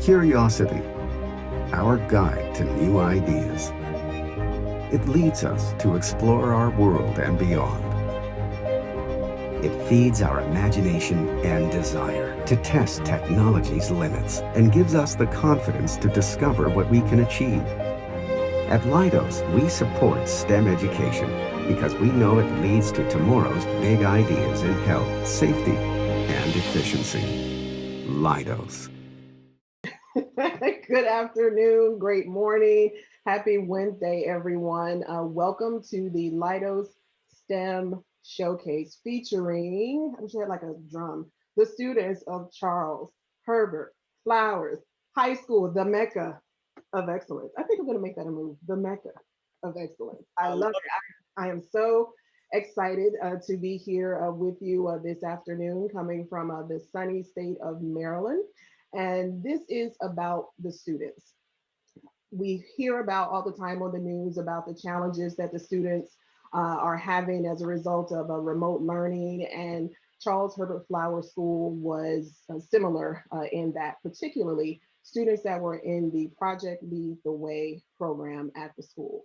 Curiosity, our guide to new ideas. It leads us to explore our world and beyond. It feeds our imagination and desire to test technology's limits and gives us the confidence to discover what we can achieve. At Leidos, we support STEM education because we know it leads to tomorrow's big ideas in health, safety, and efficiency. Leidos. Good afternoon, great morning, happy Wednesday, everyone. Welcome to the Leidos STEM Showcase featuring, I wish I had like a drum, the students of Charles Herbert Flowers High School, the Mecca of Excellence. I think I'm going to make that a move, the Mecca of Excellence. I love it. I am so excited to be here with you this afternoon, coming from the sunny state of Maryland. And this is about the students. We hear about all the time on the news about the challenges that the students are having as a result of remote learning. And Charles Herbert Flower School was similar in that, particularly students that were in the Project Lead the Way program at the school.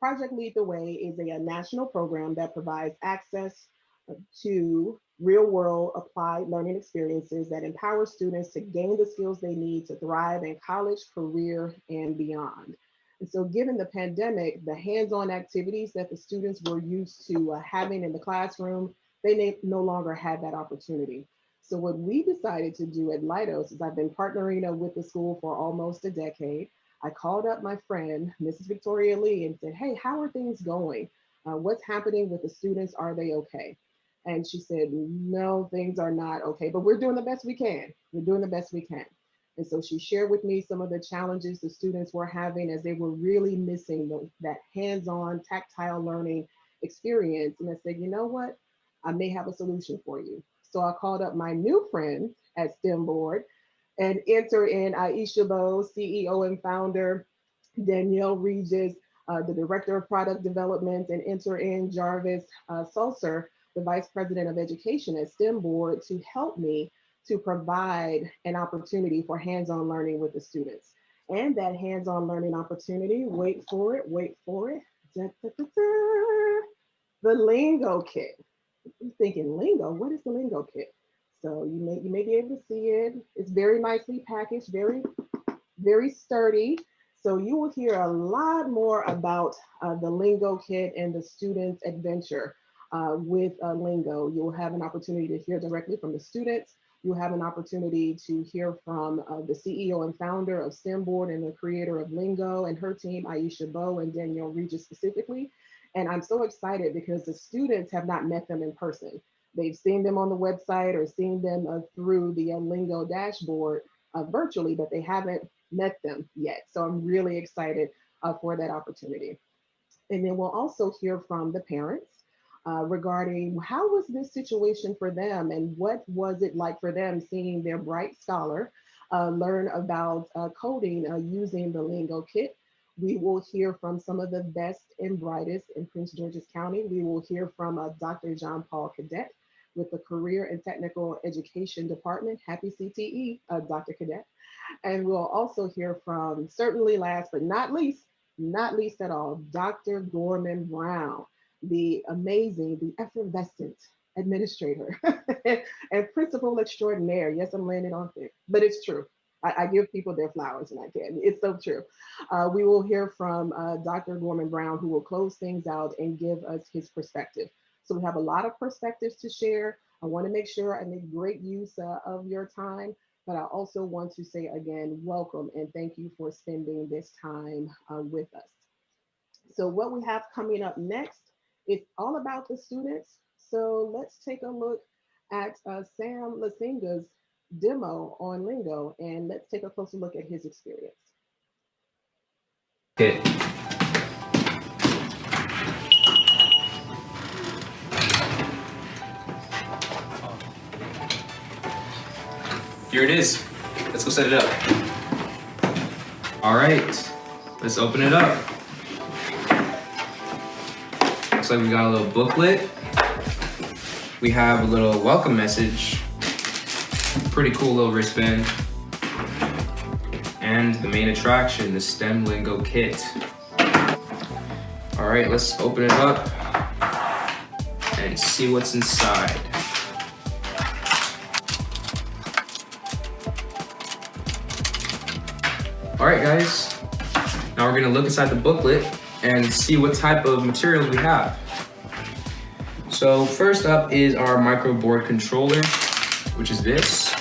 Project Lead the Way is a national program that provides access to real world applied learning experiences that empower students to gain the skills they need to thrive in college, career, and beyond. And so given the pandemic, the hands-on activities that the students were used to having in the classroom, they no longer had that opportunity. So what we decided to do at Leidos is I've been partnering with the school for almost a decade. I called up my friend, Mrs. Victoria Lee, and said, hey, how are things going? What's happening with the students? Are they okay? And she said, no, things are not okay, but we're doing the best we can. We're doing the best we can. And so she shared with me some of the challenges the students were having as they were really missing that hands-on tactile learning experience. And I said, you know what? I may have a solution for you. So I called up my new friend at STEMBoard and enter in Aisha Bowe, CEO and founder, Danielle Regis, the Director of Product Development, and enter in Jarvis Sulser, the Vice President of Education at STEMBoard, to help me to provide an opportunity for hands-on learning with the students. And that hands-on learning opportunity, wait for it, da, da, da, da, the Lingo Kit. You're thinking Lingo, what is the Lingo Kit? So you may be able to see it. It's very nicely packaged, very, very sturdy. So you will hear a lot more about the Lingo Kit and the students' adventure with Lingo. You'll have an opportunity to hear directly from the students. You'll have an opportunity to hear from the CEO and founder of STEMBoard and the creator of Lingo and her team, Aisha Bowe and Danielle Regis specifically. And I'm so excited because the students have not met them in person. They've seen them on the website or seen them through the Lingo dashboard virtually, but they haven't met them yet. So I'm really excited for that opportunity. And then we'll also hear from the parents regarding how was this situation for them and what was it like for them seeing their bright scholar learn about coding using the Lingo Kit. We will hear from some of the best and brightest in Prince George's County. We will hear from Dr. John Paul Cadet with the Career and Technical Education Department. Happy CTE, Dr. Cadet. And we'll also hear from, certainly last but not least at all, Dr. Gorman Brown, the amazing, the effervescent administrator and principal extraordinaire. Yes, I'm laying it on thick, but it's true. I give people their flowers when I can. It's so true. We will hear from Dr. Gorman Brown, who will close things out and give us his perspective. So we have a lot of perspectives to share. I want to make sure I make great use of your time, but I also want to say again, welcome and thank you for spending this time with us. So what we have coming up next, it's all about the students. So let's take a look at Sam Lasinga's demo on Lingo, and let's take a closer look at his experience. Okay. Here it is. Let's go set it up. All right, let's open it up. Looks like we got a little booklet. We have a little welcome message. Pretty cool little wristband. and the main attraction, the STEM Lingo kit. All right, let's open it up and see what's inside. All right, guys, now we're gonna look inside the booklet and see what type of materials we have. So first up is our microboard controller, which is this.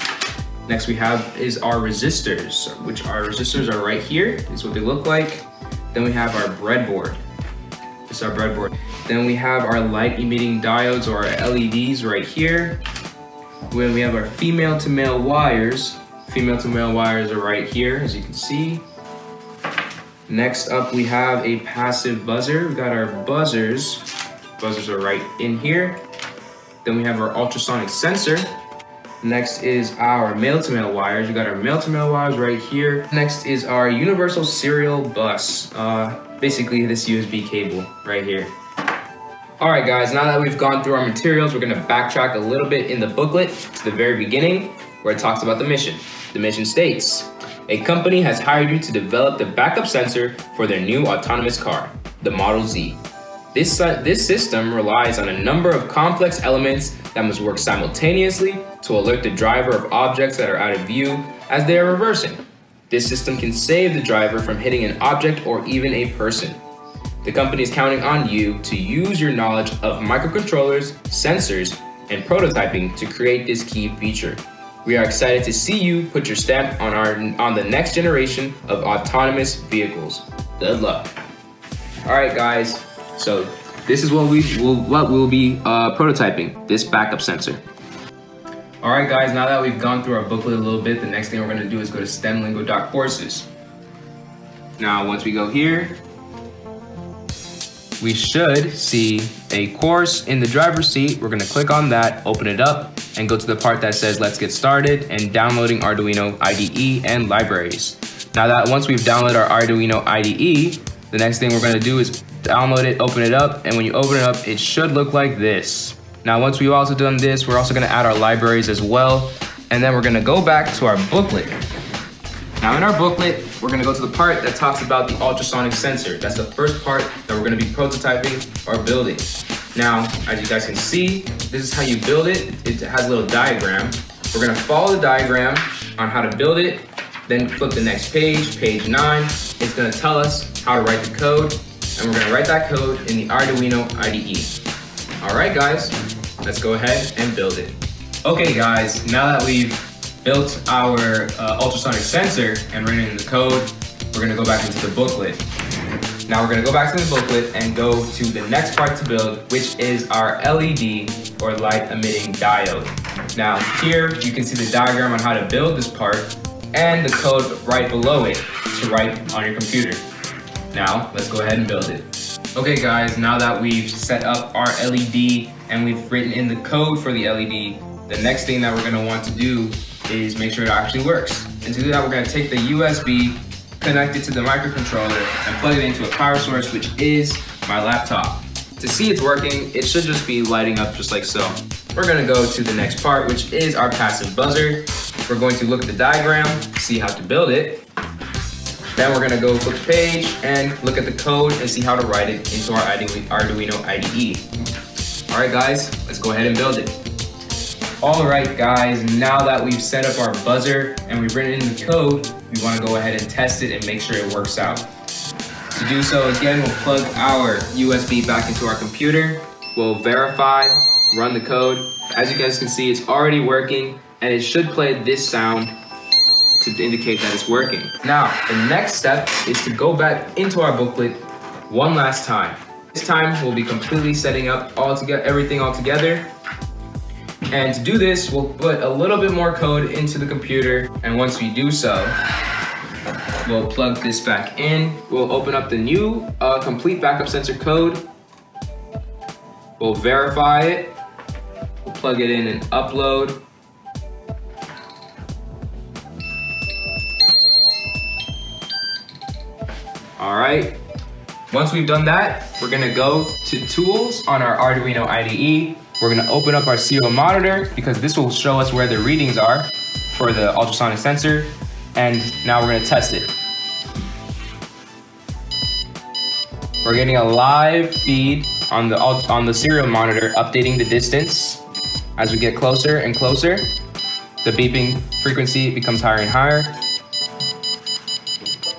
Next we have is our resistors, which our resistors are right here. This is what they look like. Then we have our breadboard. This is our breadboard. Then we have our light emitting diodes, or our LEDs, right here. When we have our female to male wires. Female to male wires are right here, as you can see. Next up we have a passive buzzer. We got our buzzers. Buzzers are right in here. Then we have our ultrasonic sensor. Next is our male-to-male wires. We got our male-to-male wires right here. Next is our universal serial bus. Basically this USB cable right here. All right, guys, now that we've gone through our materials, we're gonna backtrack a little bit in the booklet to the very beginning where it talks about the mission. The mission states, a company has hired you to develop the backup sensor for their new autonomous car, the Model Z. This system relies on a number of complex elements that must work simultaneously to alert the driver of objects that are out of view as they are reversing. This system can save the driver from hitting an object or even a person. The company is counting on you to use your knowledge of microcontrollers, sensors, and prototyping to create this key feature. We are excited to see you put your stamp on the next generation of autonomous vehicles. Good luck. All right, guys. So this is what we'll be prototyping, this backup sensor. All right, guys, now that we've gone through our booklet a little bit, the next thing we're gonna do is go to STEMLingo.courses. Now, once we go here, we should see a course in the driver's seat. We're gonna click on that, open it up, and go to the part that says let's get started and downloading Arduino IDE and libraries. Now that once we've downloaded our Arduino IDE, the next thing we're gonna do is download it, open it up, and when you open it up, it should look like this. Now, once we've also done this, we're also gonna add our libraries as well, and then we're gonna go back to our booklet. Now in our booklet, we're gonna go to the part that talks about the ultrasonic sensor. That's the first part that we're gonna be prototyping or building. Now, as you guys can see, this is how you build it. It has a little diagram. We're gonna follow the diagram on how to build it, then flip the next page, page 9. It's gonna tell us how to write the code, and we're gonna write that code in the Arduino IDE. All right, guys, let's go ahead and build it. Okay, guys, now that we've built our ultrasonic sensor and written in the code, we're gonna go back into the booklet. Now we're gonna go back to the booklet and go to the next part to build, which is our LED, or light emitting diode. Now here, you can see the diagram on how to build this part and the code right below it to write on your computer. Now, let's go ahead and build it. Okay, guys, now that we've set up our LED and we've written in the code for the LED, the next thing that we're gonna want to do is make sure it actually works. And to do that, we're gonna take the USB, connect it to the microcontroller, and plug it into a power source, which is my laptop. To see it's working, it should just be lighting up just like so. We're gonna go to the next part, which is our passive buzzer. We're going to look at the diagram, see how to build it. Then we're gonna go flip the page and look at the code and see how to write it into our Arduino IDE. All right, guys, let's go ahead and build it. All right, guys, now that we've set up our buzzer and we've written in the code, we wanna go ahead and test it and make sure it works out. To do so, again, we'll plug our USB back into our computer. We'll verify, run the code. As you guys can see, it's already working, and it should play this sound to indicate that it's working. Now, the next step is to go back into our booklet one last time. This time, we'll be completely setting up everything all together. And to do this, we'll put a little bit more code into the computer. And once we do so, we'll plug this back in. We'll open up the new complete backup sensor code. We'll verify it. We'll plug it in and upload. All right, once we've done that, we're gonna go to Tools on our Arduino IDE. We're gonna open up our serial monitor because this will show us where the readings are for the ultrasonic sensor. And now we're gonna test it. We're getting a live feed on the serial monitor, updating the distance. As we get closer and closer, the beeping frequency becomes higher and higher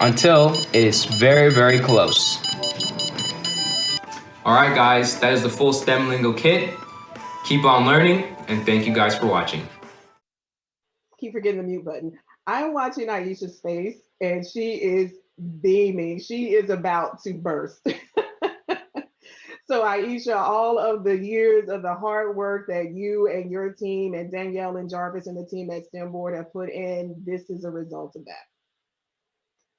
until it is very, very close. All right, guys, that is the full STEM Lingo kit. Keep on learning, and thank you guys for watching. Keep forgetting the mute button. I'm watching Aisha's face, and she is beaming. She is about to burst. So Aisha, all of the years of the hard work that you and your team and Danielle and Jarvis and the team at STEMBoard have put in, this is a result of that.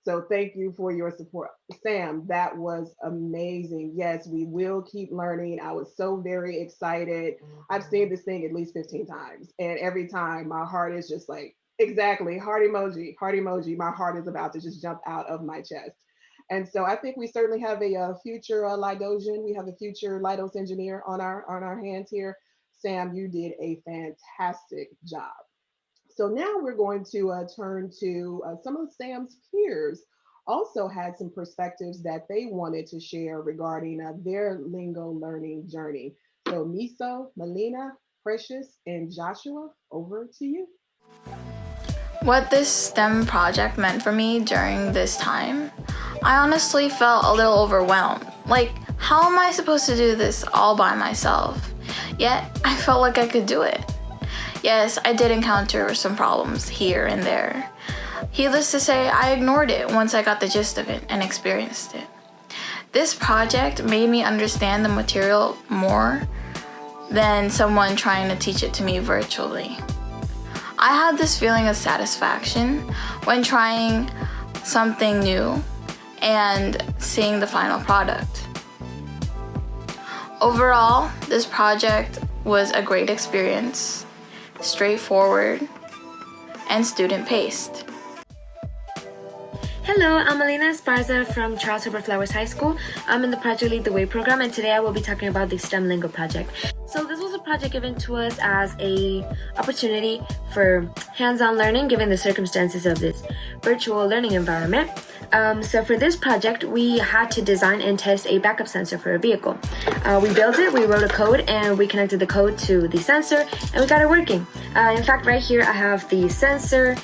So thank you for your support. Sam, that was amazing. Yes, we will keep learning. I was so very excited. I've seen this thing at least 15 times. And every time my heart is just like, exactly, heart emoji, heart emoji. My heart is about to just jump out of my chest. And so I think we certainly have a future Leidosian. We have a future Leidos engineer on our hands here. Sam, you did a fantastic job. So now we're going to turn to some of Sam's peers also had some perspectives that they wanted to share regarding their lingo learning journey. So Miso, Melina, Precious, and Joshua, over to you. What this STEM project meant for me during this time, I honestly felt a little overwhelmed. Like, how am I supposed to do this all by myself? Yet, I felt like I could do it. Yes, I did encounter some problems here and there. Needless to say, I ignored it once I got the gist of it and experienced it. This project made me understand the material more than someone trying to teach it to me virtually. I had this feeling of satisfaction when trying something new and seeing the final product. Overall, this project was a great experience, straightforward, and student-paced. Hello, I'm Elena Esparza from Charles Herbert Flowers High School. I'm in the Project Lead the Way program, and today I will be talking about the STEM Lingo project. So this was a project given to us as a opportunity for hands-on learning given the circumstances of this virtual learning environment. So for this project, we had to design and test a backup sensor for a vehicle. We built it, we wrote a code, and we connected the code to the sensor, and we got it working. In fact, right here I have the sensor,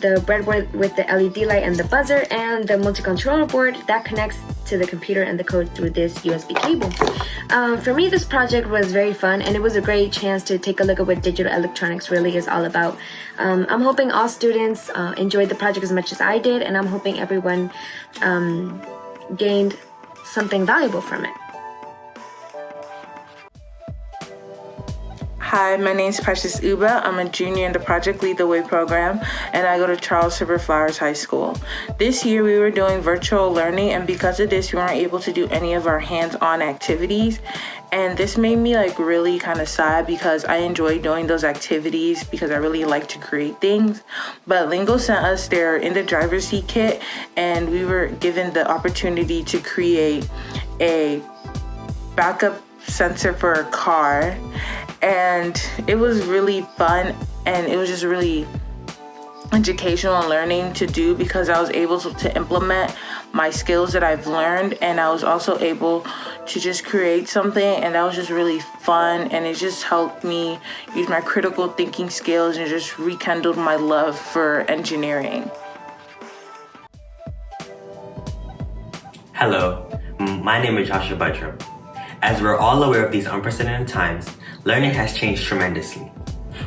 the breadboard with the LED light and the buzzer, and the multi-controller board that connects to the computer and the code through this USB cable. For me, this project was very fun, and it was a great chance to take a look at what digital electronics really is all about. I'm hoping all students enjoyed the project as much as I did, and I'm hoping everyone gained something valuable from it. Hi, my name is Precious Uba. I'm a junior in the Project Lead the Way program, and I go to Charles Herbert Flowers High School. This year we were doing virtual learning, and because of this, we weren't able to do any of our hands-on activities. And this made me really kind of sad because I enjoy doing those activities because I really like to create things. But Lingo sent us their in the driver's seat kit, and we were given the opportunity to create a backup sensor for a car. And it was really fun, and it was just really educational and learning to do because I was able to implement my skills that I've learned, and I was also able to just create something, and that was just really fun, and it just helped me use my critical thinking skills and just rekindled my love for engineering. Hello, my name is Joshua Budrum. As we're all aware of these unprecedented times, learning has changed tremendously.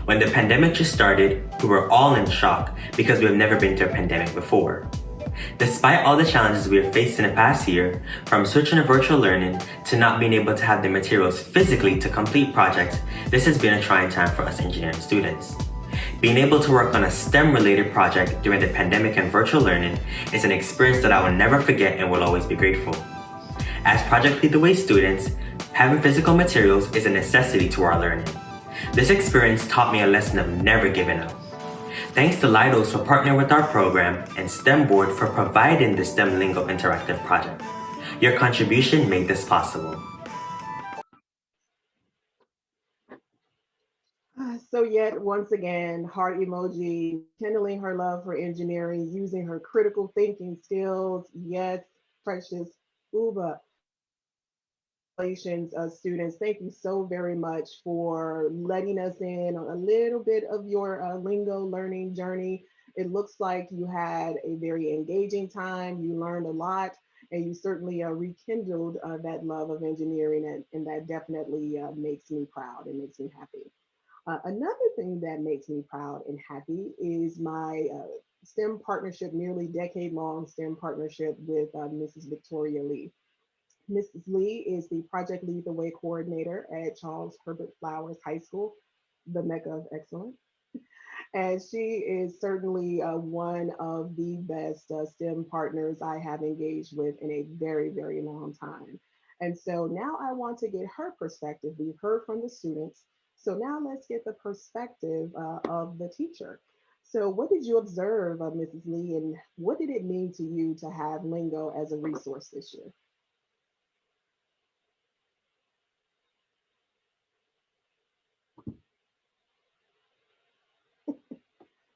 When the pandemic just started, we were all in shock because we have never been through a pandemic before. Despite all the challenges we have faced in the past year, from switching to virtual learning to not being able to have the materials physically to complete projects, this has been a trying time for us engineering students. Being able to work on a STEM-related project during the pandemic and virtual learning is an experience that I will never forget and will always be grateful. As Project Lead the Way students, having physical materials is a necessity to our learning. This experience taught me a lesson of never giving up. Thanks to Leidos for partnering with our program and STEMBoard for providing the STEM Lingo interactive project. Your contribution made this possible. So yet once again, heart emoji, kindling her love for engineering, using her critical thinking skills. Yes, precious Uba. Congratulations, students. Thank you so very much for letting us in on a little bit of your lingo learning journey. It looks like you had a very engaging time. You learned a lot, and you certainly rekindled that love of engineering, and that definitely makes me proud and makes me happy. Another thing that makes me proud and happy is my STEM partnership, nearly decade long STEM partnership with Mrs. Victoria Lee. Mrs. Lee is the Project Lead the Way coordinator at Charles Herbert Flowers High School, the Mecca of Excellence. And she is certainly one of the best STEM partners I have engaged with in a very, very long time. And so now I want to get her perspective. We've heard from the students. So now let's get the perspective of the teacher. So, what did you observe, Mrs. Lee, and what did it mean to you to have Lingo as a resource this year?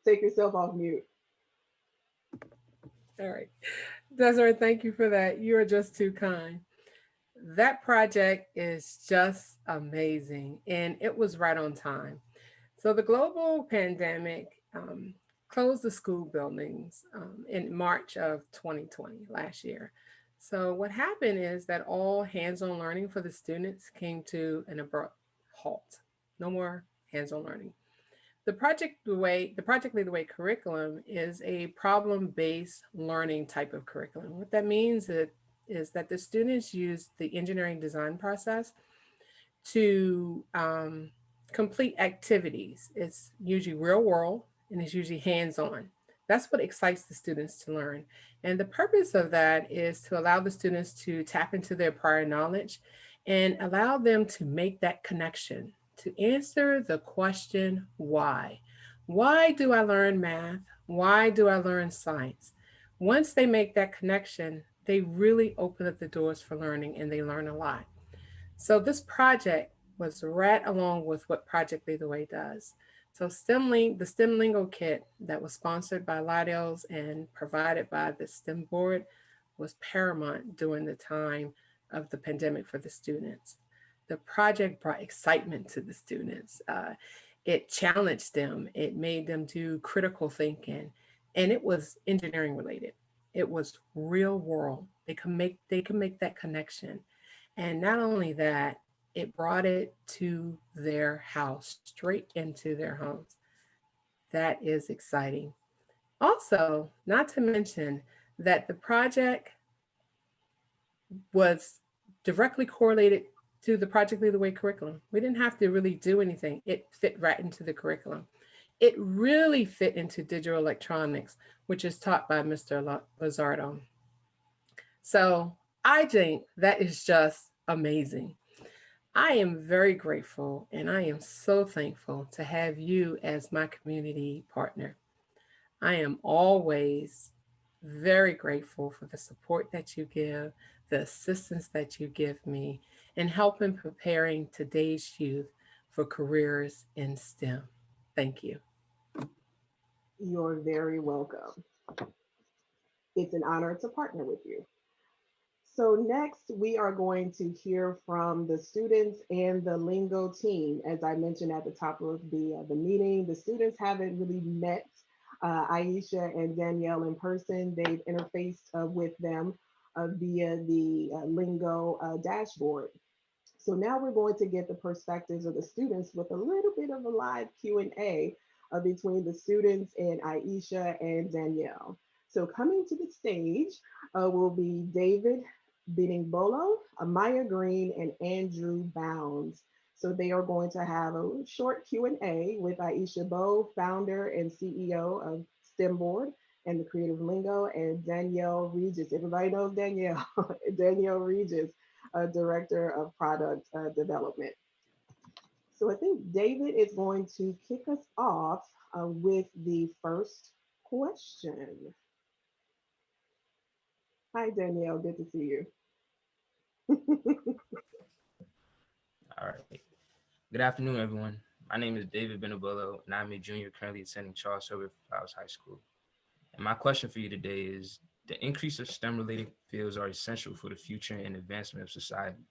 Take yourself off mute. All right. Desiree, thank you for that. You are just too kind. That project is just amazing, and it was right on time. So, the global pandemic closed the school buildings in March of 2020, last year. So, what happened is that all hands on learning for the students came to an abrupt halt. No more hands on learning. The Project Lead the Way curriculum is a problem-based learning type of curriculum. What that means is that the students use the engineering design process to complete activities. It's usually real world and it's usually hands-on. That's what excites the students to learn. And the purpose of that is to allow the students to tap into their prior knowledge and allow them to make that connection, to answer the question, why? Why do I learn math? Why do I learn science? Once they make that connection, they really open up the doors for learning and they learn a lot. So this project was right along with what Project Lead the Way does. So the STEM Lingo kit that was sponsored by Leidos and provided by the STEMBoard was paramount during the time of the pandemic for the students. The project brought excitement to the students. It challenged them. It made them do critical thinking, and it was engineering related. It was real world. They can make that connection, and not only that, it brought it to their house, straight into their homes. That is exciting. Also, not to mention that the project was directly correlated to the Project Lead the Way curriculum. We didn't have to really do anything. It fit right into the curriculum. It really fit into digital electronics, which is taught by Mr. Lazardo. So I think that is just amazing. I am very grateful and I am so thankful to have you as my community partner. I am always very grateful for the support that you give, the assistance that you give me, and helping preparing today's youth for careers in STEM. Thank you. You're very welcome. It's an honor to partner with you. So next, we are going to hear from the students and the Lingo team. As I mentioned at the top of the meeting, the students haven't really met Aisha and Danielle in person. They've interfaced with them via the Lingo dashboard. So now we're going to get the perspectives of the students with a little bit of a live Q&A between the students and Aisha and Danielle. So coming to the stage will be David Binigbolo, Amaya Green, and Andrew Bounds. So they are going to have a short Q&A with Aisha Bo, founder and CEO of STEMBoard and the Creative Lingo, and Danielle Regis. Everybody knows Danielle. Danielle Regis, Director of Product Development. So I think David is going to kick us off with the first question. Hi, Danielle. Good to see you. All right. Good afternoon, everyone. My name is David Benabello, and I'm a junior currently attending Charles Herbert Flowers High School. And my question for you today is, the increase of STEM-related fields are essential for the future and advancement of society.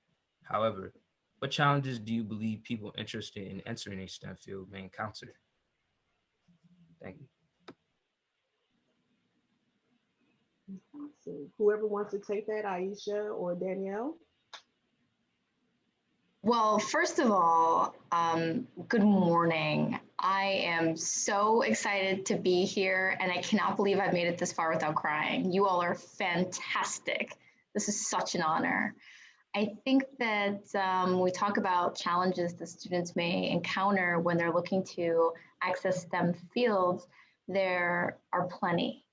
However, what challenges do you believe people interested in entering a STEM field may encounter? Thank you. So whoever wants to take that, Aisha or Danielle. Well, first of all, good morning. I am so excited to be here, and I cannot believe I've made it this far without crying. You all are fantastic. This is such an honor. I think that we talk about challenges that students may encounter when they're looking to access STEM fields, there are plenty.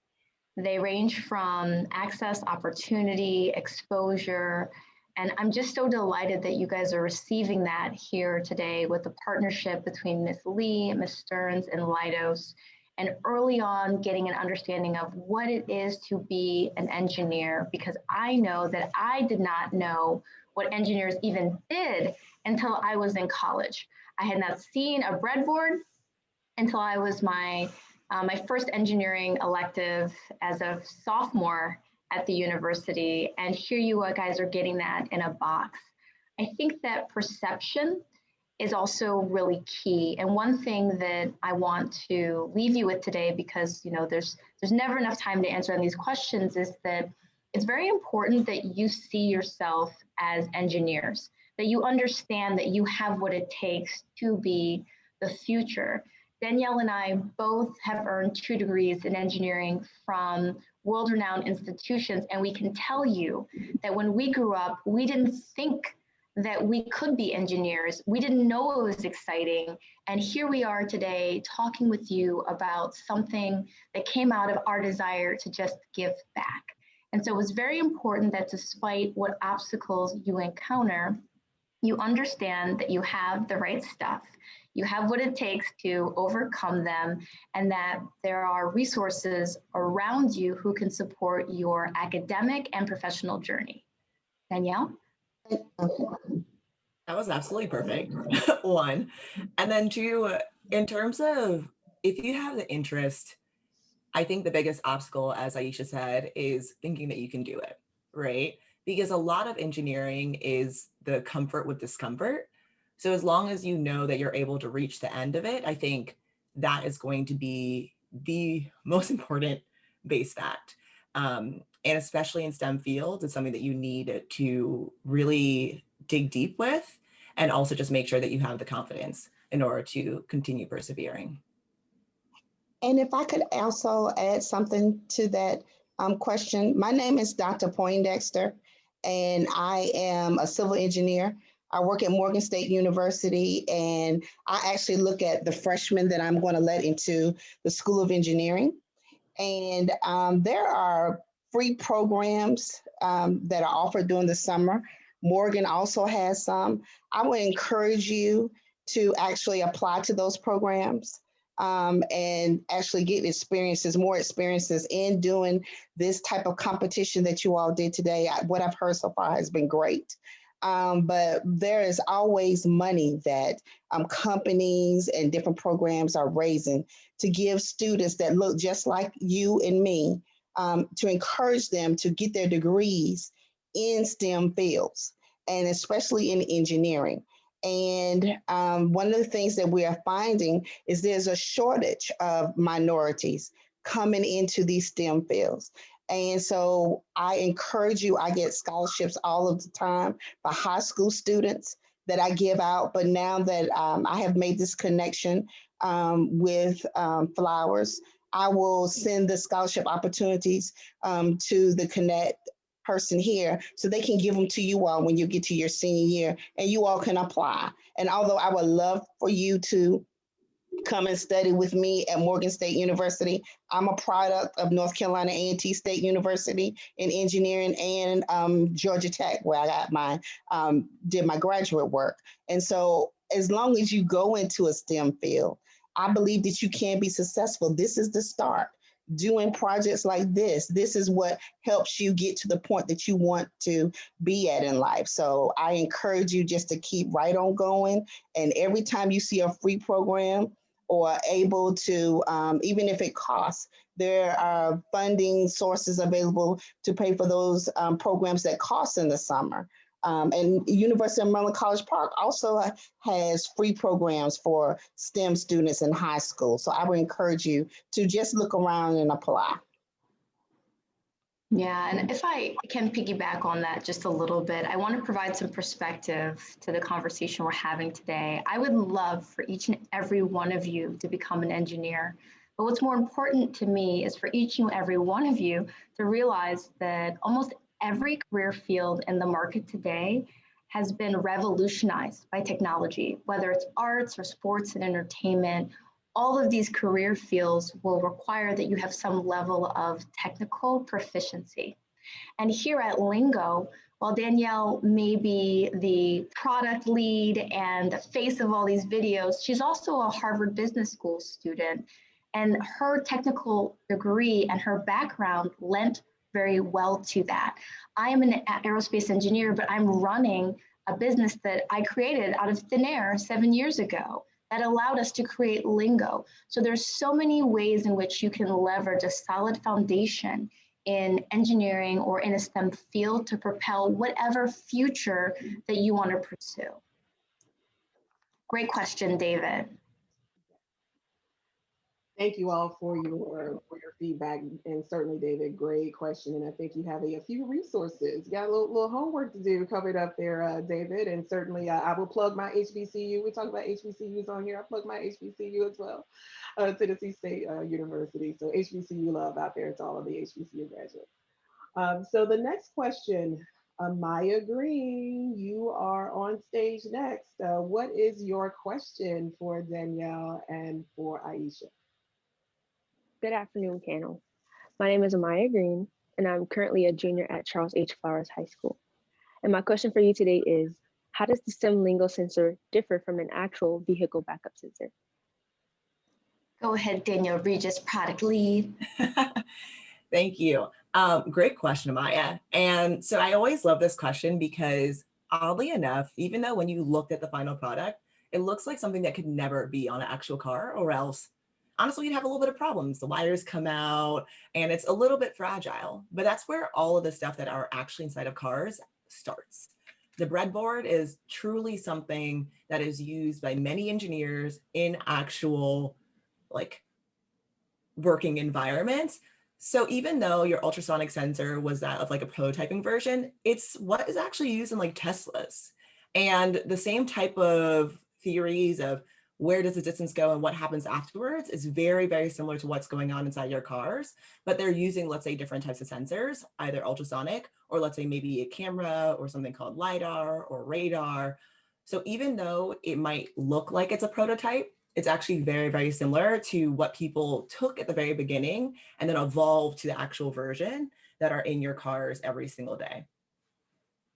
They range from access, opportunity, exposure, and I'm just so delighted that you guys are receiving that here today with the partnership between Ms. Lee, Ms. Stearns, and Leidos, and early on getting an understanding of what it is to be an engineer, because I know that I did not know what engineers even did until I was in college. I had not seen a breadboard until I was my first engineering elective as a sophomore at the university, and here you guys are getting that in a box. I think that perception is also really key. And one thing that I want to leave you with today, because there's never enough time to answer on these questions, is that it's very important that you see yourself as engineers, that you understand that you have what it takes to be the future. Danielle and I both have earned 2 degrees in engineering from world-renowned institutions, and we can tell you that when we grew up, we didn't think that we could be engineers. We didn't know it was exciting. And here we are today talking with you about something that came out of our desire to just give back. And so it's very important that despite what obstacles you encounter, you understand that you have the right stuff. You have what it takes to overcome them, and that there are resources around you who can support your academic and professional journey. Danielle? That was absolutely perfect, 1. And then 2, in terms of if you have the interest, I think the biggest obstacle, as Aisha said, is thinking that you can do it, right? Because a lot of engineering is the comfort with discomfort. So as long as you know that you're able to reach the end of it, I think that is going to be the most important base fact. And especially in STEM fields, it's something that you need to really dig deep with, and also just make sure that you have the confidence in order to continue persevering. And if I could also add something to that question. My name is Dr. Poindexter, and I am a civil engineer. I work at Morgan State University, and I actually look at the freshmen that I'm going to let into the School of Engineering. And there are free programs that are offered during the summer. Morgan also has some. I would encourage you to actually apply to those programs and actually get more experiences in doing this type of competition that you all did today. What I've heard so far has been great. But there is always money that companies and different programs are raising to give students that look just like you and me, to encourage them to get their degrees in STEM fields, and especially in engineering. And one of the things that we are finding is there's a shortage of minorities coming into these STEM fields. And so I encourage you, I get scholarships all of the time for high school students that I give out. But now that I have made this connection with Flowers, I will send the scholarship opportunities to the Connect person here so they can give them to you all when you get to your senior year, and you all can apply. And although I would love for you to come and study with me at Morgan State University, I'm a product of North Carolina A&T State University in engineering, and Georgia Tech, where I got did my graduate work. And so as long as you go into a STEM field, I believe that you can be successful. This is the start. doing projects like this. This is what helps you get to the point that you want to be at in life. So I encourage you just to keep right on going. And every time you see a free program or able to, even if it costs, there are funding sources available to pay for those programs that cost in the summer. And University of Maryland College Park also has free programs for STEM students in high school. So I would encourage you to just look around and apply. Yeah, and if I can piggyback on that just a little bit, I want to provide some perspective to the conversation we're having today. I would love for each and every one of you to become an engineer. But what's more important to me is for each and every one of you to realize that almost every career field in the market today has been revolutionized by technology, whether it's arts or sports and entertainment. All of these career fields will require that you have some level of technical proficiency. And here at Lingo, while Danielle may be the product lead and the face of all these videos, she's also a Harvard Business School student. And her technical degree and her background lent very well to that. I am an aerospace engineer, but I'm running a business that I created out of thin air 7 years ago that allowed us to create Lingo. So there's so many ways in which you can leverage a solid foundation in engineering or in a STEM field to propel whatever future that you want to pursue. Great question, David. Thank you all for your feedback, and certainly, David, great question. And I think you have a few resources. You got a little homework to do covered up there, David. And certainly, I will plug my HBCU. We talk about HBCUs on here. I plug my HBCU as well, Tennessee State University. So HBCU love out there to all of the HBCU graduates. So the next question, Maya Green, you are on stage next. What is your question for Danielle and for Aisha? Good afternoon, panel. My name is Amaya Green, and I'm currently a junior at Charles H. Flowers High School. And my question for you today is, how does the STEMLingo sensor differ from an actual vehicle backup sensor? Go ahead, Danielle Regis, product lead. Thank you. Great question, Amaya. And so I always love this question because oddly enough, even though when you looked at the final product, it looks like something that could never be on an actual car, or else honestly, you'd have a little bit of problems. The wires come out and it's a little bit fragile, but that's where all of the stuff that are actually inside of cars starts. The breadboard is truly something that is used by many engineers in actual like working environments. So even though your ultrasonic sensor was that of like a prototyping version, it's what is actually used in like Teslas. And the same type of theories of where does the distance go and what happens afterwards is very, very similar to what's going on inside your cars, but they're using, let's say, different types of sensors, either ultrasonic, or let's say maybe a camera or something called LiDAR or radar. So even though it might look like it's a prototype, it's actually very, very similar to what people took at the very beginning and then evolved to the actual version that are in your cars every single day.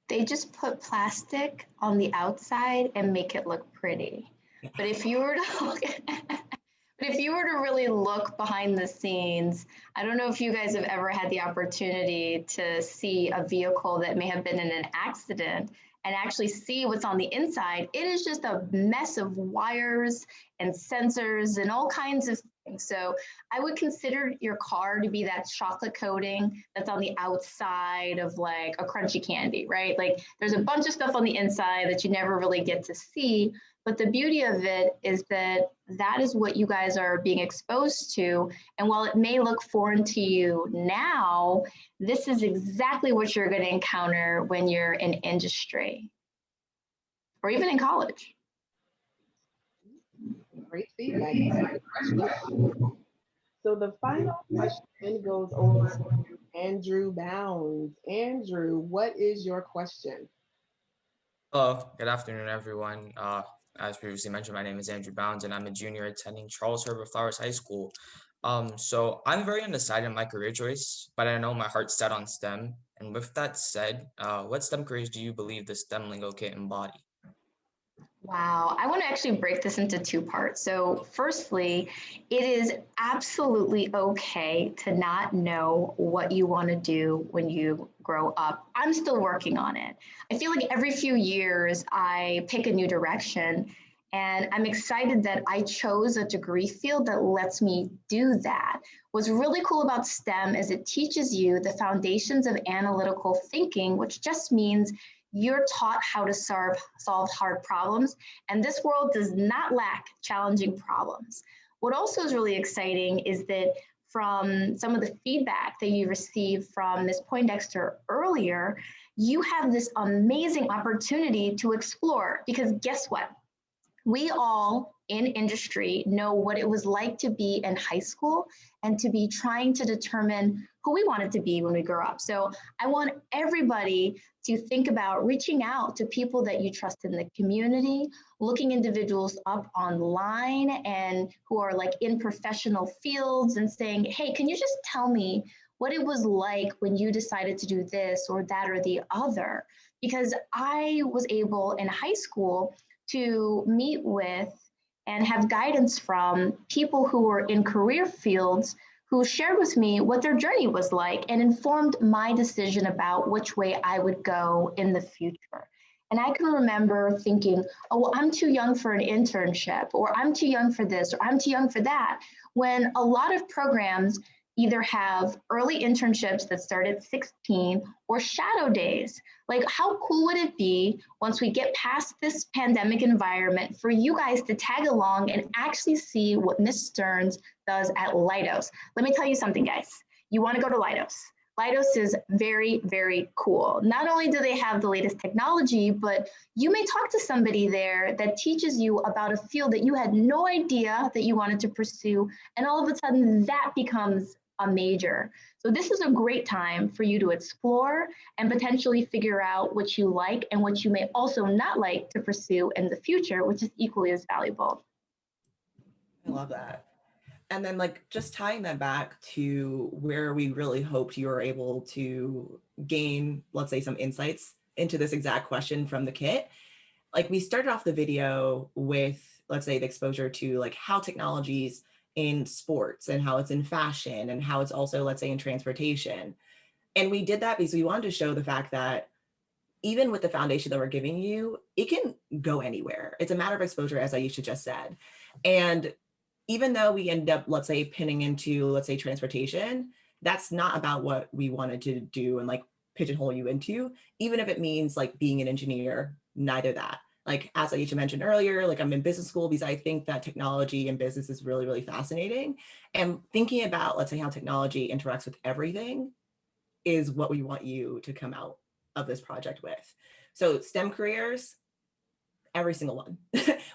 They just put plastic on the outside and make it look pretty. But if you were to look but if you were to really look behind the scenes, I don't know if you guys have ever had the opportunity to see a vehicle that may have been in an accident and actually see what's on the inside. It is just a mess of wires and sensors and all kinds of things. So I would consider your car to be that chocolate coating that's on the outside of like a crunchy candy, right? Like there's a bunch of stuff on the inside that you never really get to see. But the beauty of it is that that is what you guys are being exposed to. And while it may look foreign to you now, this is exactly what you're going to encounter when you're in industry or even in college. Great feedback. So the final question goes over to Andrew Bounds. Andrew, what is your question? Hello, good afternoon, everyone. As previously mentioned, my name is Andrew Bounds, and I'm a junior attending Charles Herbert Flowers High School. So I'm very undecided in my career choice, but I know my heart's set on STEM. And with that said, what STEM careers do you believe the STEM lingo can embody? Wow, I want to actually break this into two parts. So, firstly, it is absolutely okay to not know what you want to do when you grow up. I'm still working on it. I feel like every few years I pick a new direction, and I'm excited that I chose a degree field that lets me do that. What's really cool about STEM is it teaches you the foundations of analytical thinking, which just means you're taught how to solve hard problems, and this world does not lack challenging problems. What also is really exciting is that from some of the feedback that you received from Ms. Poindexter earlier, you have this amazing opportunity to explore, because guess what? We all in industry know what it was like to be in high school and to be trying to determine who we wanted to be when we grow up. So I want everybody to think about reaching out to people that you trust in the community, looking individuals up online and who are like in professional fields and saying, hey, can you just tell me what it was like when you decided to do this or that or the other? Because I was able in high school to meet with and have guidance from people who were in career fields who shared with me what their journey was like and informed my decision about which way I would go in the future. And I can remember thinking, oh, well, I'm too young for an internship, or I'm too young for this, or I'm too young for that, when a lot of programs either have early internships that start at 16 or shadow days. Like, how cool would it be once we get past this pandemic environment for you guys to tag along and actually see what Ms. Stearns does at Leidos? Let me tell you something, guys. You want to go to Leidos. Leidos is very, very cool. Not only do they have the latest technology, but you may talk to somebody there that teaches you about a field that you had no idea that you wanted to pursue, and all of a sudden that becomes a major. So this is a great time for you to explore and potentially figure out what you like and what you may also not like to pursue in the future, which is equally as valuable. I love that. And then like just tying that back to where we really hoped you were able to gain, let's say, some insights into this exact question from the kit. Like we started off the video with, let's say, the exposure to like how technologies in sports and how it's in fashion and how it's also, let's say, in transportation. And we did that because we wanted to show the fact that even with the foundation that we're giving you, it can go anywhere. It's a matter of exposure, as Aisha just said. And even though we end up, let's say, pinning into, let's say, transportation, that's not about what we wanted to do and like pigeonhole you into, even if it means like being an engineer, neither that. Like, as Aisha mentioned earlier, like I'm in business school because I think that technology and business is really, really fascinating. And thinking about, let's say, how technology interacts with everything is what we want you to come out of this project with. So STEM careers, every single one,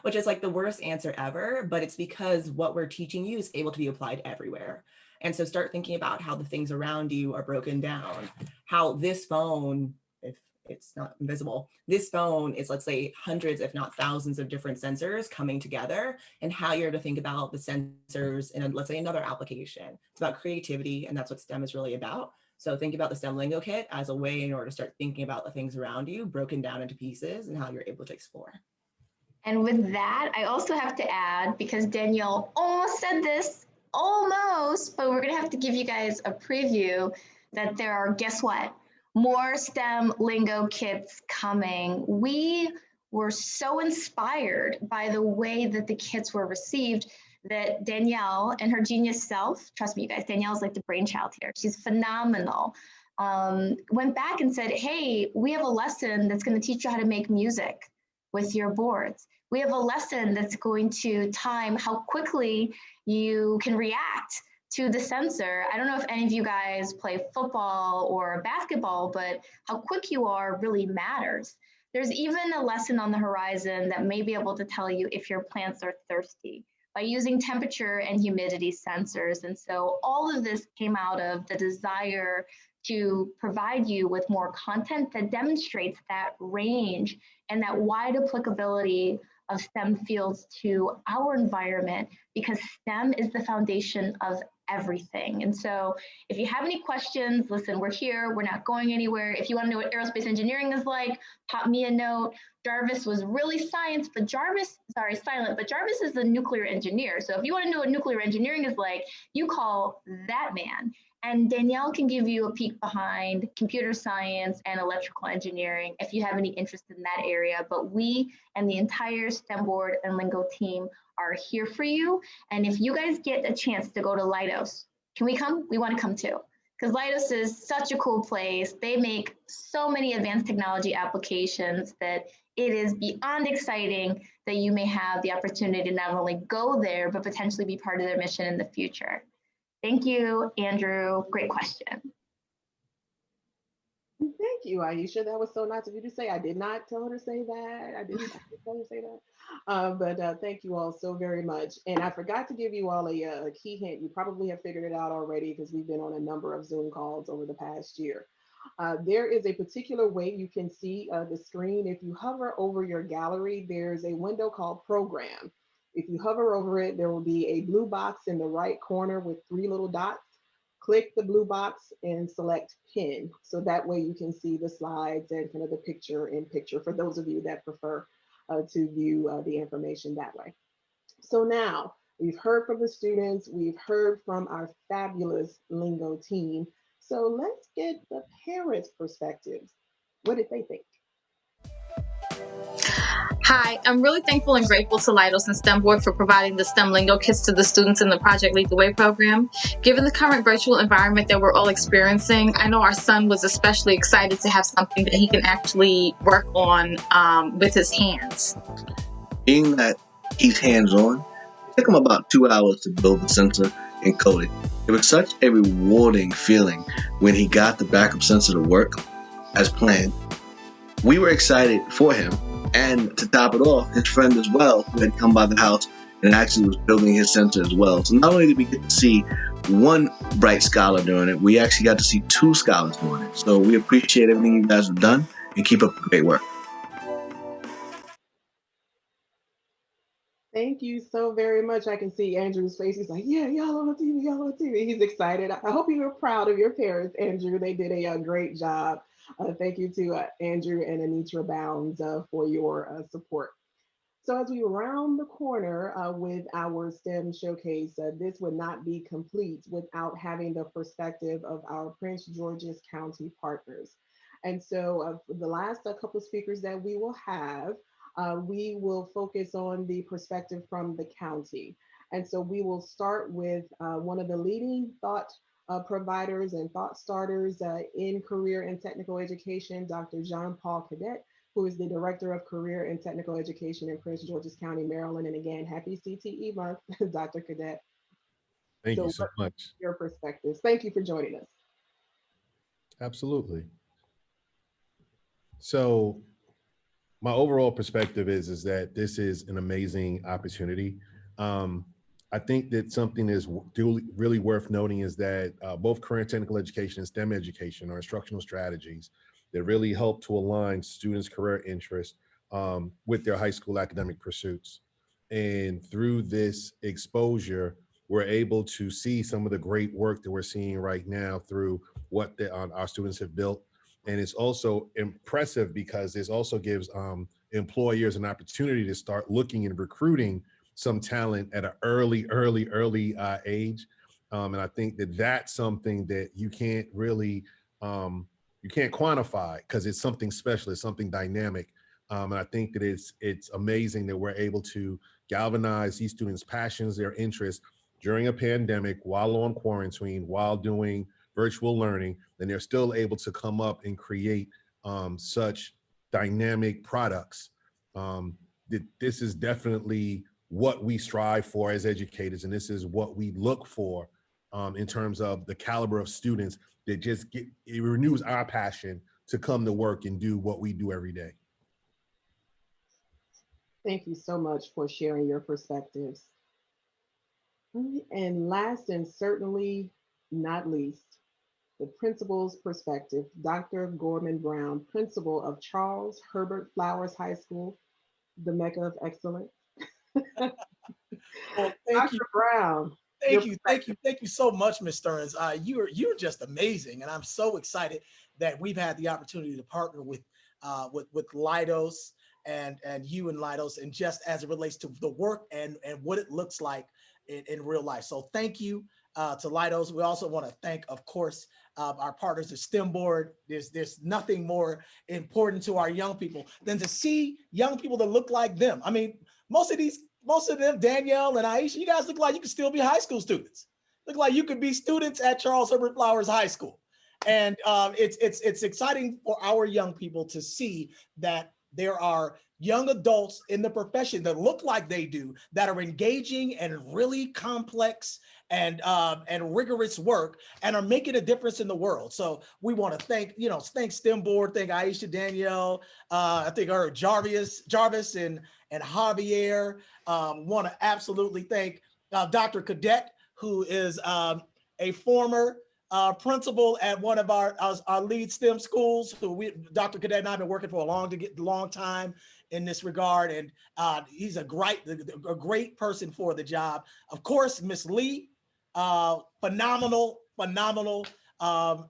which is like the worst answer ever, but it's because what we're teaching you is able to be applied everywhere. And so start thinking about how the things around you are broken down, how this phone, if it's not invisible, this phone is, let's say, hundreds, if not thousands of different sensors coming together, and how you're to think about the sensors in, let's say, another application. It's about creativity, and that's what STEM is really about. So think about the STEM Lingo kit as a way in order to start thinking about the things around you broken down into pieces and how you're able to explore. And with that, I also have to add, because Danielle almost said this, almost, but we're gonna have to give you guys a preview that there are, guess what? More STEM Lingo kits coming. We were so inspired by the way that the kits were received that Danielle and her genius self, trust me, you guys, Danielle's like the brainchild here. She's phenomenal. Went back and said, hey, we have a lesson that's going to teach you how to make music with your boards. We have a lesson that's going to time how quickly you can react to the sensor. I don't know if any of you guys play football or basketball, but how quick you are really matters. There's even a lesson on the horizon that may be able to tell you if your plants are thirsty by using temperature and humidity sensors. And so all of this came out of the desire to provide you with more content that demonstrates that range and that wide applicability of STEM fields to our environment, because STEM is the foundation of everything. And so if you have any questions, listen, we're here, we're not going anywhere. If you want to know what aerospace engineering is like, pop me a note. Jarvis was really silent, but Jarvis is a nuclear engineer. So if you want to know what nuclear engineering is like, you call that man. And Danielle can give you a peek behind computer science and electrical engineering if you have any interest in that area. But we and the entire STEMBoard and Lingo team are here for you. And if you guys get a chance to go to Leidos, can we come? We want to come too. Because Leidos is such a cool place. They make so many advanced technology applications that it is beyond exciting that you may have the opportunity to not only go there, but potentially be part of their mission in the future. Thank you, Andrew. Great question. Thank you, Aisha. That was so nice of you to say. I did not tell her to say that. I didn't tell her to say that. But thank you all so very much. And I forgot to give you all a key hint. You probably have figured it out already because we've been on a number of Zoom calls over the past year. There is a particular way you can see the screen. If you hover over your gallery, there's a window called Program. If you hover over it, there will be a blue box in the right corner with 3 little dots. Click the blue box and select Pin. So that way you can see the slides and kind of the picture in picture for those of you that prefer to view the information that way. So now we've heard from the students, we've heard from our fabulous Lingo team. So let's get the parents' perspectives. What did they think? Hi, I'm really thankful and grateful to Leidos and STEMBoard for providing the STEM Lingo kits to the students in the Project Lead the Way program. Given the current virtual environment that we're all experiencing, I know our son was especially excited to have something that he can actually work on with his hands. Being that he's hands-on, it took him about 2 hours to build the sensor and code it. It was such a rewarding feeling when he got the backup sensor to work as planned. We were excited for him. And to top it off, his friend as well, who had come by the house and actually was building his sensor as well. So not only did we get to see one bright scholar doing it, we actually got to see 2 scholars doing it. So we appreciate everything you guys have done and keep up the great work. Thank you so very much. I can see Andrew's face. He's like, yeah, y'all on TV, y'all on TV. He's excited. I hope you were proud of your parents, Andrew. They did a great job. Thank you to Andrew and Anitra Bounds for your support. So as we round the corner with our STEM showcase, this would not be complete without having the perspective of our Prince George's County partners. And so for the last couple of speakers that we will have, we will focus on the perspective from the county. And so we will start with one of the leading thought providers and thought starters in career and technical education, Dr. Jean-Paul Cadet, who is the Director of Career and Technical Education in Prince George's County, Maryland. And again, happy CTE month, Dr. Cadet. Thank you so much. Your perspectives. Thank you for joining us. Absolutely. So my overall perspective is that this is an amazing opportunity. I think that something is really worth noting is that both career and technical education and STEM education are instructional strategies that really help to align students' career interests with their high school academic pursuits. And through this exposure, we're able to see some of the great work that we're seeing right now through what our students have built. And it's also impressive because this also gives employers an opportunity to start looking and recruiting some talent at an early age. And I think that that's something that you can't really, you can't quantify because it's something special, it's something dynamic. And I think that it's amazing that we're able to galvanize these students' passions, their interests during a pandemic, while on quarantine, while doing virtual learning, and they're still able to come up and create such dynamic products. This is definitely what we strive for as educators, and this is what we look for in terms of the caliber of students that just it renews our passion to come to work and do what we do every day. Thank you so much for sharing your perspectives. And last and certainly not least, the principal's perspective, Dr. Gorman Brown, principal of Charles Herbert Flowers High School, the Mecca of Excellence. Well, Dr. Brown, Thank you so much, Ms. Stearns. You're just amazing, and I'm so excited that we've had the opportunity to partner with Leidos and you and Leidos, and just as it relates to the work and what it looks like in real life. So thank you to Leidos. We also want to thank, of course, our partners at STEMBoard. There's nothing more important to our young people than to see young people that look like them. I mean, most of them, Danielle and Aisha, you guys look like you could still be high school students. Look like you could be students at Charles Herbert Flowers High School. And it's exciting for our young people to see that there are young adults in the profession that look like they do, that are engaging and really complex and rigorous work, and are making a difference in the world. So we want to thank STEMBoard, thank Aisha, Danielle, I think our Jarvis and Javier. Want to absolutely thank Dr. Cadet, who is a former principal at one of our lead STEM schools, Dr. Cadet and I have been working for a long time in this regard, and he's a great person for the job. Of course, Miss Lee, phenomenal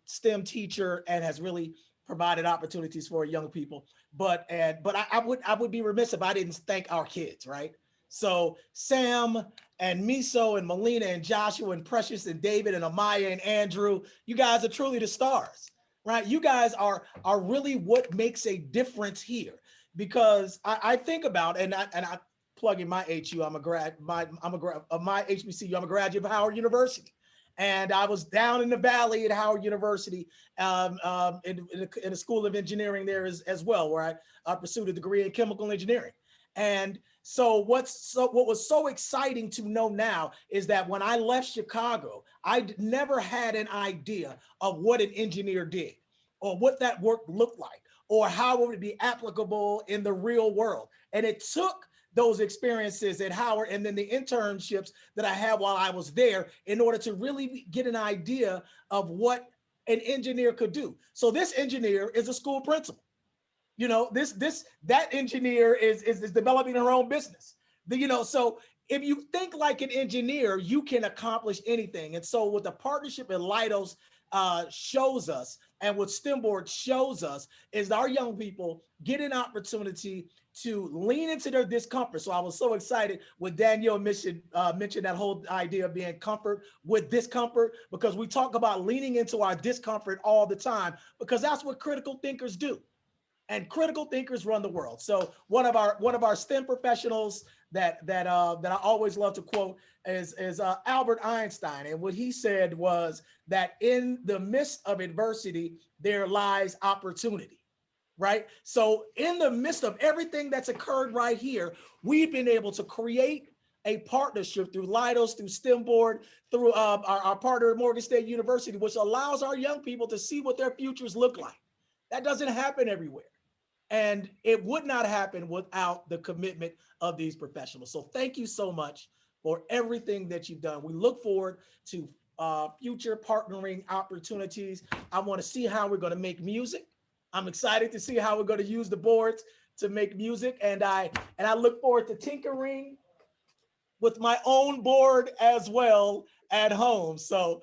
STEM teacher, and has really provided opportunities for young people. But I would be remiss if I didn't thank our kids, right? So Sam and Miso and Melina and Joshua and Precious and David and Amaya and Andrew, you guys are truly the stars, right? You guys are really what makes a difference here, because I think about, and I plug in my HU, I'm a my HBCU, I'm a graduate of Howard University. And I was down in the valley at Howard University in the School of Engineering there as well, where I pursued a degree in chemical engineering. And so what was so exciting to know now is that when I left Chicago, I never had an idea of what an engineer did, or what that work looked like, or how it would be applicable in the real world. And it took those experiences at Howard and then the internships that I had while I was there in order to really get an idea of what an engineer could do. So this engineer is a school principal. You know, that engineer is developing her own business. So if you think like an engineer, you can accomplish anything. And so what the partnership at Leidos shows us, and what STEMBoard shows us, is our young people get an opportunity to lean into their discomfort. So I was so excited when Danielle mentioned that whole idea of being comfort with discomfort, because we talk about leaning into our discomfort all the time, because that's what critical thinkers do. And critical thinkers run the world. So one of our STEM professionals that I always love to quote is Albert Einstein. And what he said was that in the midst of adversity, there lies opportunity, right? So in the midst of everything that's occurred right here, we've been able to create a partnership through Leidos, through STEMBoard, through our partner at Morgan State University, which allows our young people to see what their futures look like. That doesn't happen everywhere. And it would not happen without the commitment of these professionals. So thank you so much for everything that you've done. We look forward to future partnering opportunities. I want to see how we're going to make music. I'm excited to see how we're going to use the boards to make music. And I look forward to tinkering with my own board as well at home. So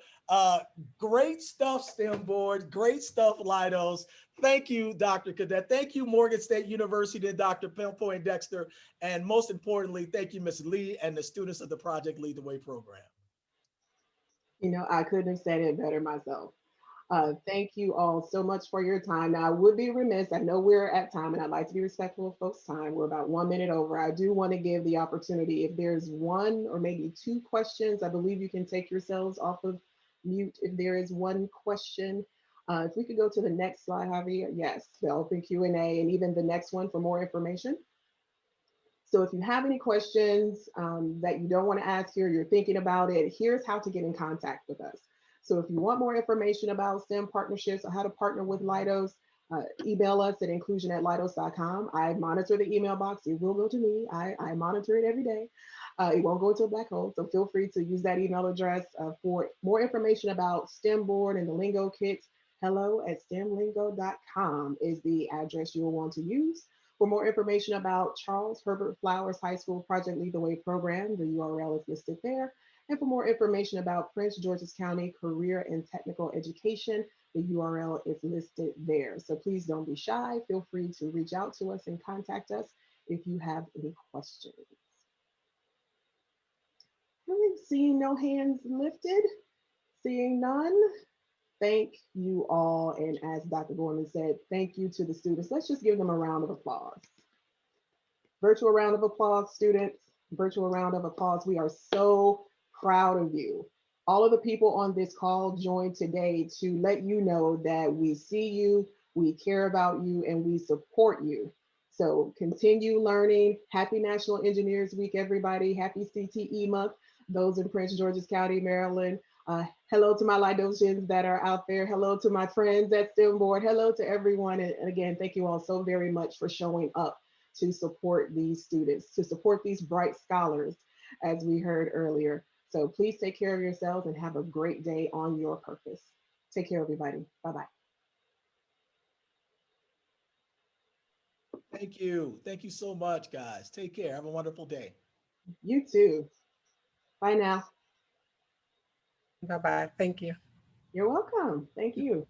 great stuff, STEMBoard, great stuff, Leidos. Thank you, Dr. Cadet. Thank you, Morgan State University and Dr. Poindexter. And most importantly, thank you, Ms. Lee, and the students of the Project Lead the Way program. I couldn't have said it better myself. Thank you all so much for your time. Now, I would be remiss, I know we're at time, and I'd like to be respectful of folks' time. We're about 1 minute over. I do want to give the opportunity, if there's one or maybe two questions, I believe you can take yourselves off of mute if there is one question. If we could go to the next slide, Javier. Yes, the open Q&A, and even the next one for more information. So if you have any questions that you don't want to ask here, you're thinking about it, here's how to get in contact with us. So if you want more information about STEM partnerships or how to partner with Leidos, email us at inclusion@leidos.com. I monitor the email box. It will go to me. I monitor it every day. It won't go to a black hole. So feel free to use that email address for more information about STEMBoard and the Lingo kits. hello@STEMLingo.com is the address you will want to use. For more information about Charles Herbert Flowers High School Project Lead the Way program, the URL is listed there. And for more information about Prince George's County Career and Technical Education, the URL is listed there. So please don't be shy. Feel free to reach out to us and contact us if you have any questions. Seeing no hands lifted, seeing none, thank you all. And as Dr. Gorman said, thank you to the students. Let's just give them a round of applause. Virtual round of applause, students. Virtual round of applause. We are so proud of you. All of the people on this call joined today to let you know that we see you, we care about you, and we support you. So continue learning. Happy National Engineers Week, everybody. Happy CTE month. Those in Prince George's County, Maryland. Hello to my Leidosians that are out there. Hello to my friends at STEMBoard. Hello to everyone. And again, thank you all so very much for showing up to support these students, to support these bright scholars, as we heard earlier. So please take care of yourselves and have a great day on your purpose. Take care, everybody. Bye-bye. Thank you. Thank you so much, guys. Take care. Have a wonderful day. You too. Bye now. Bye-bye. Thank you. You're welcome. Thank you.